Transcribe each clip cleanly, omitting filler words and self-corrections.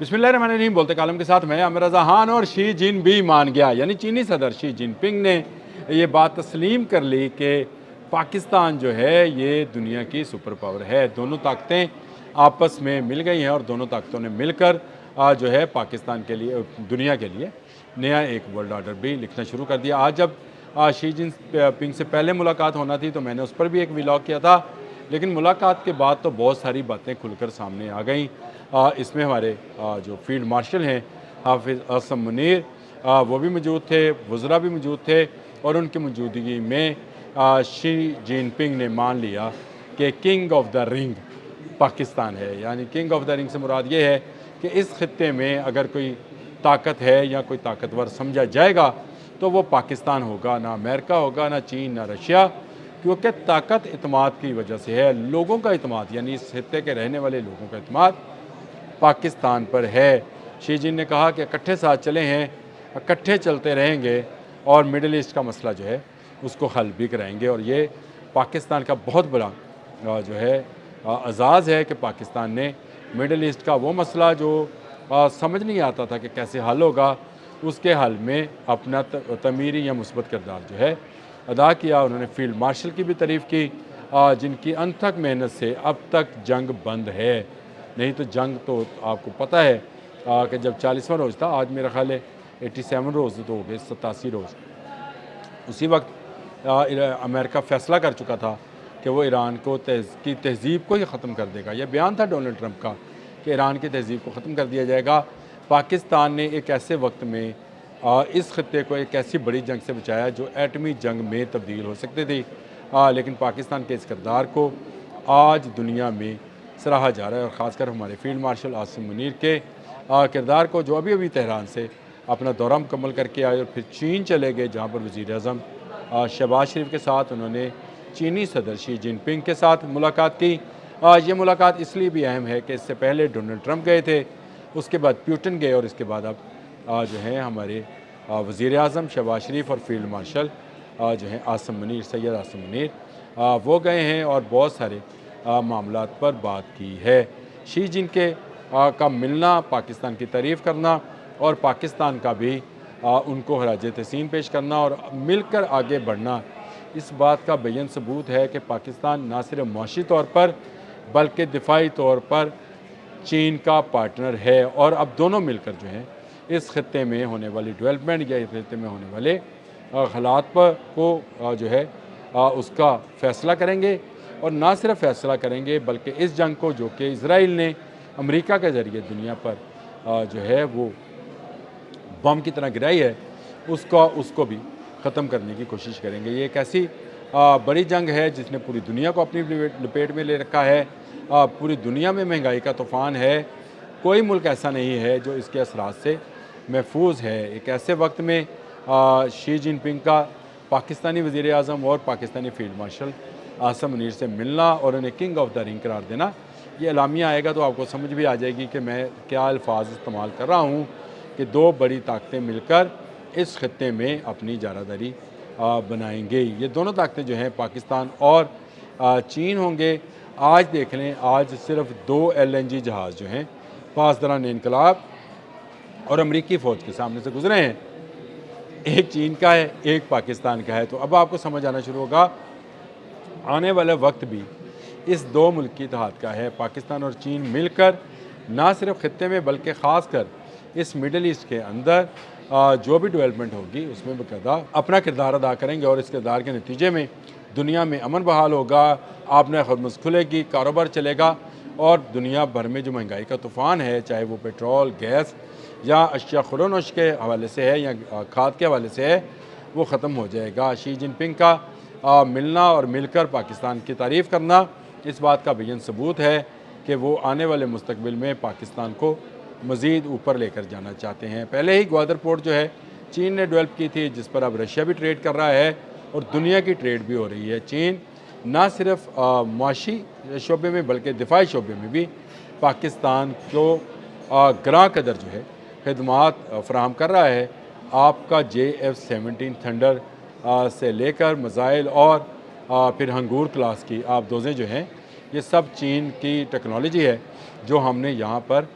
बिस्मिल्लाहिर्रहमानिर्रहीम बोलते कालम के साथ मैं आमिर रज़ा खान। और शी जिन भी मान गया, यानी चीनी सदर शी जिनपिंग ने ये बात तस्लीम कर ली कि पाकिस्तान जो है ये दुनिया की सुपर पावर है। दोनों ताकतें आपस में मिल गई हैं और दोनों ताकतों ने मिलकर जो है पाकिस्तान के लिए, दुनिया के लिए नया एक वर्ल्ड ऑर्डर भी लिखना शुरू कर दिया। आज जब शी जिनपिंग से पहले मुलाकात होना थी तो मैंने उस पर भी एक व्लॉग किया था, लेकिन मुलाकात के बाद तो बहुत सारी बातें खुलकर सामने आ गईं। इसमें हमारे जो फील्ड मार्शल हैं हाफिज़ आसम मुनीर, वो भी मौजूद थे, वज़रा भी मौजूद थे, और उनकी मौजूदगी में शी जिनपिंग ने मान लिया कि king of the ring Pakistan है। यानी किंग ऑफ द रिंग से मुराद ये है कि इस खित्ते में अगर कोई ताकत है या कोई ताकतवर समझा जाएगा तो वो पाकिस्तान होगा, ना अमेरिका होगा, ना चीन, ना रशिया, क्योंकि ताकत इत्मीद की वजह से है। लोगों का इत्मीद, यानी इस खित्ते के रहने वाले लोगों का इत्मीद पाकिस्तान पर है। शी जिन ने कहा कि इकट्ठे साथ चले हैं, इकट्ठे चलते रहेंगे और मिडल ईस्ट का मसला जो है उसको हल भी कराएंगे। और ये पाकिस्तान का बहुत बड़ा जो है एजाज़ है कि पाकिस्तान ने मिडल ईस्ट का वो मसला जो समझ नहीं आता था कि कैसे हल होगा, उसके हल में अपना तमीरी या मुस्बत किरदार जो है अदा किया। उन्होंने फील्ड मार्शल की भी तारीफ़ की, जिनकी अनथक मेहनत से अब तक जंग बंद है। नहीं तो जंग तो आपको पता है कि जब 40वां रोज़ था, आज मेरा ख्याल है 87 रोज़ तो हो गए, 87 रोज़, उसी वक्त अमेरिका फ़ैसला कर चुका था कि वो ईरान को की तहज़ीब को ही ख़त्म कर देगा। यह बयान था डोनाल्ड ट्रंप का कि ईरान की तहज़ीब को ख़त्म कर दिया जाएगा। पाकिस्तान ने एक ऐसे वक्त में इस खत्ते को एक ऐसी बड़ी जंग से बचाया जो एटमी जंग में तब्दील हो सकती थी, लेकिन पाकिस्तान के इस किरदार को आज दुनिया में सराहा जा रहा है। और ख़ासकर हमारे फील्ड मार्शल आसिम मुनीर के किरदार को, जो अभी अभी तेहरान से अपना दौरा मुकम्मल करके आए और फिर चीन चले गए, जहाँ पर वज़ीर-ए-आज़म शहबाज शरीफ के साथ उन्होंने चीनी सदर शी जिनपिंग के साथ मुलाकात की। ये मुलाकात इसलिए भी अहम है कि इससे पहले डोनाल्ड ट्रंप गए थे, उसके बाद पुतिन गए, और इसके बाद अब जो हैं हमारे वज़ीर-ए-आज़म शहबाज शरीफ और फील्ड मार्शल जो हैं आसिम मुनीर, सैयद आसिम मुनीर, वो गए हैं और बहुत सारे मामलात पर बात की है। शी जिनके का मिलना, पाकिस्तान की तारीफ़ करना और पाकिस्तान का भी उनको खराज तहसीन पेश करना और मिलकर आगे बढ़ना, इस बात का बेयन सबूत है कि पाकिस्तान ना सिर्फ मुआशी तौर पर बल्कि दिफाई तौर पर चीन का पार्टनर है। और अब दोनों मिलकर जो हैं इस खत्ते में होने वाली डेवलपमेंट या इस खत्ते में होने वाले हालात पर को जो है उसका फ़ैसला करेंगे। और ना सिर्फ फ़ैसला करेंगे बल्कि इस जंग को, जो कि इसराइल ने अमेरिका के ज़रिए दुनिया पर जो है वो बम की तरह गिराई है, उसको भी ख़त्म करने की कोशिश करेंगे। ये एक ऐसी बड़ी जंग है जिसने पूरी दुनिया को अपनी लपेट में ले रखा है। पूरी दुनिया में महंगाई का तूफ़ान है, कोई मुल्क ऐसा नहीं है जो इसके असरात से महफूज है। एक ऐसे वक्त में शी जिनपिंग का पाकिस्तानी वज़ीर-ए-आज़म और पाकिस्तानी फील्ड मार्शल आसिम मुनीर से मिलना और उन्हें किंग ऑफ द रिंग करार देना, ये एलामिया आएगा तो आपको समझ भी आ जाएगी कि मैं क्या अल्फाज इस्तेमाल कर रहा हूँ कि दो बड़ी ताकतें मिलकर इस खत्ते में अपनी जारादारी बनाएंगे। ये दोनों ताकतें जो हैं पाकिस्तान और चीन होंगे। आज देख लें, आज सिर्फ 2 LNG जहाज़ जो हैं पासदारान इनकलाब और अमरीकी फ़ौज के सामने से गुजरे हैं। एक चीन का है, एक पाकिस्तान का है। तो अब आपको समझ आना शुरू होगा आने वाला वक्त भी इस दो मुल्क की इत्तेहाद का है। पाकिस्तान और चीन मिलकर ना सिर्फ खत्ते में बल्कि ख़ास कर इस मिडल ईस्ट के अंदर जो भी डेवलपमेंट होगी उसमें बाकायदा अपना किरदार अदा करेंगे। और इस किरदार के नतीजे में दुनिया में अमन बहाल होगा, आपने खरमस खुलेगी, कारोबार चलेगा और दुनिया भर में जो महंगाई का तूफ़ान है, चाहे वो पेट्रोल, गैस या अशिया खुरोनोश के हवाले से है या खाद के हवाले से है, वो ख़त्म हो जाएगा। शी जिनपिंग का मिलना और मिलकर पाकिस्तान की तारीफ़ करना इस बात का बेयन सबूत है कि वो आने वाले मुस्तकबिल में पाकिस्तान को मज़ीद ऊपर लेकर जाना चाहते हैं। पहले ही ग्वादर पोर्ट जो है चीन ने डेवलप की थी, जिस पर अब रशिया भी ट्रेड कर रहा है और दुनिया की ट्रेड भी हो रही है। चीन ना सिर्फ मुआशी शोबे में बल्कि दिफाई शोबे में भी पाकिस्तान को ग्रां कदर जो है खदमात फ़राहम कर रहा है। आपका JF-17 थंडर से लेकर मिसाइल और फिर हंगूर क्लास की आप दोज़ें जो हैं, ये सब चीन की टेक्नोलॉजी है जो हमने यहाँ पर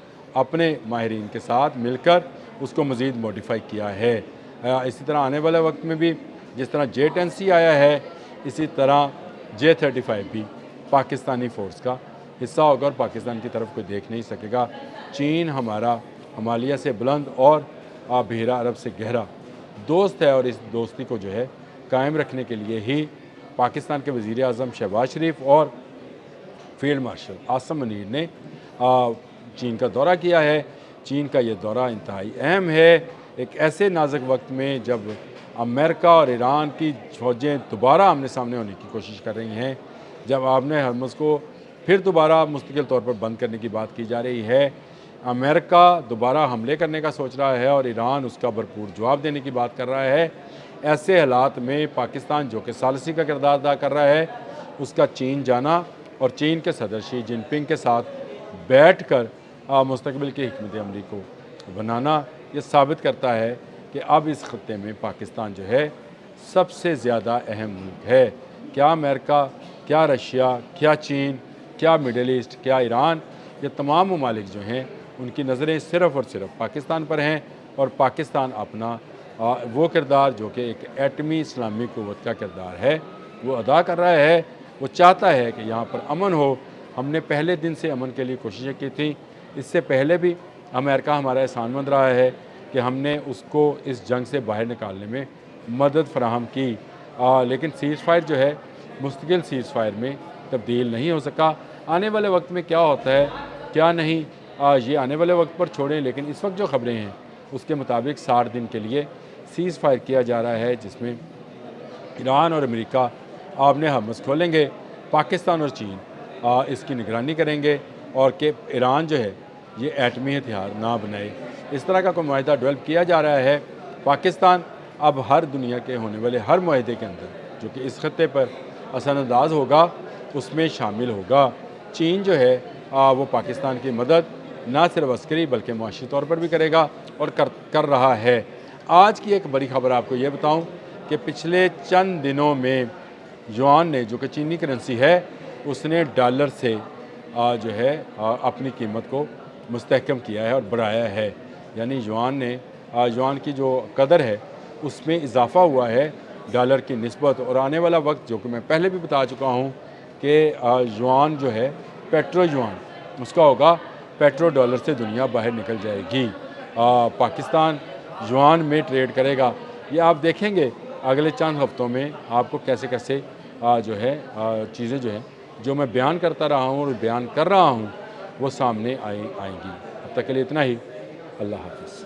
اپنے ماہرین کے ساتھ مل کر اس کو مزید موڈیفائی کیا ہے۔ اسی طرح آنے والے وقت میں بھی جس طرح J-10C آیا ہے، اسی طرح J-35 بھی پاکستانی فورس کا حصہ ہوگا اور پاکستان کی طرف کوئی دیکھ نہیں سکے گا۔ چین ہمارا ہمالیہ سے بلند اور بحیرہ عرب سے گہرا دوست ہے، اور اس دوستی کو جو ہے قائم رکھنے کے لیے ہی پاکستان کے وزیر اعظم شہباز شریف اور فیلڈ مارشل عاصم منیر نے چین کا دورہ کیا ہے۔ چین کا یہ دورہ انتہائی اہم ہے ایک ایسے نازک وقت میں جب امریکہ اور ایران کی فوجیں دوبارہ آمنے سامنے ہونے کی کوشش کر رہی ہیں، جب آپ نے ہرمز کو پھر دوبارہ مستقل طور پر بند کرنے کی بات کی جا رہی ہے، امریکہ دوبارہ حملے کرنے کا سوچ رہا ہے اور ایران اس کا بھرپور جواب دینے کی بات کر رہا ہے، ایسے حالات میں پاکستان جو کہ ثالثی کا کردار ادا کر رہا ہے، اس کا چین جانا اور چین کے صدر شی جن پنگ کے ساتھ بیٹھ کر مستقبل کی حکمت عملی کو بنانا، یہ ثابت کرتا ہے کہ اب اس خطے میں پاکستان جو ہے سب سے زیادہ اہم ملک ہے۔ کیا امریکہ، کیا رشیا، کیا چین، کیا مڈل ایسٹ، کیا ایران، یہ تمام ممالک جو ہیں ان کی نظریں صرف اور صرف پاکستان پر ہیں، اور پاکستان اپنا وہ کردار جو کہ ایک ایٹمی اسلامی قوت کا کردار ہے وہ ادا کر رہا ہے۔ وہ چاہتا ہے کہ یہاں پر امن ہو۔ ہم نے پہلے دن سے امن کے لیے کوششیں کی تھیں، اس سے پہلے بھی امریکہ ہمارا احسان مند رہا ہے کہ ہم نے اس کو اس جنگ سے باہر نکالنے میں مدد فراہم کی، لیکن سیز فائر جو ہے مستقل سیز فائر میں تبدیل نہیں ہو سکا۔ آنے والے وقت میں کیا ہوتا ہے کیا نہیں، یہ آنے والے وقت پر چھوڑیں، لیکن اس وقت جو خبریں ہیں اس کے مطابق 60 دن کے لیے سیز فائر کیا جا رہا ہے، جس میں ایران اور امریکہ آبِ ہرمز کھولیں گے، پاکستان اور چین اس کی نگرانی کریں گے، اور کہ ایران جو ہے یہ ایٹمی ہتھیار نہ بنائے۔ اس طرح کا کوئی معاہدہ ڈیولپ کیا جا رہا ہے۔ پاکستان اب ہر دنیا کے ہونے والے ہر معاہدے کے اندر جو کہ اس خطے پر اثر انداز ہوگا اس میں شامل ہوگا۔ چین جو ہے وہ پاکستان کی مدد نہ صرف عسکری بلکہ معاشی طور پر بھی کرے گا اور کر رہا ہے۔ آج کی ایک بڑی خبر آپ کو یہ بتاؤں کہ پچھلے چند دنوں میں یوان نے، جو کہ چینی کرنسی ہے، اس نے ڈالر سے جو ہے اپنی قیمت کو مستحکم کیا ہے اور بڑھایا ہے، یعنی یوان کی جو قدر ہے اس میں اضافہ ہوا ہے ڈالر کی نسبت، اور آنے والا وقت جو کہ میں پہلے بھی بتا چکا ہوں کہ یوان جو ہے پیٹرو یوان اس کا ہوگا، پیٹرو ڈالر سے دنیا باہر نکل جائے گی، پاکستان یوان میں ٹریڈ کرے گا۔ یہ آپ دیکھیں گے اگلے چند ہفتوں میں آپ کو کیسے کیسے جو ہے چیزیں جو ہیں جو میں بیان کرتا رہا ہوں اور بیان کر رہا ہوں وہ سامنے آئیں گی۔ اب تک کے لیے اتنا ہی، اللہ حافظ۔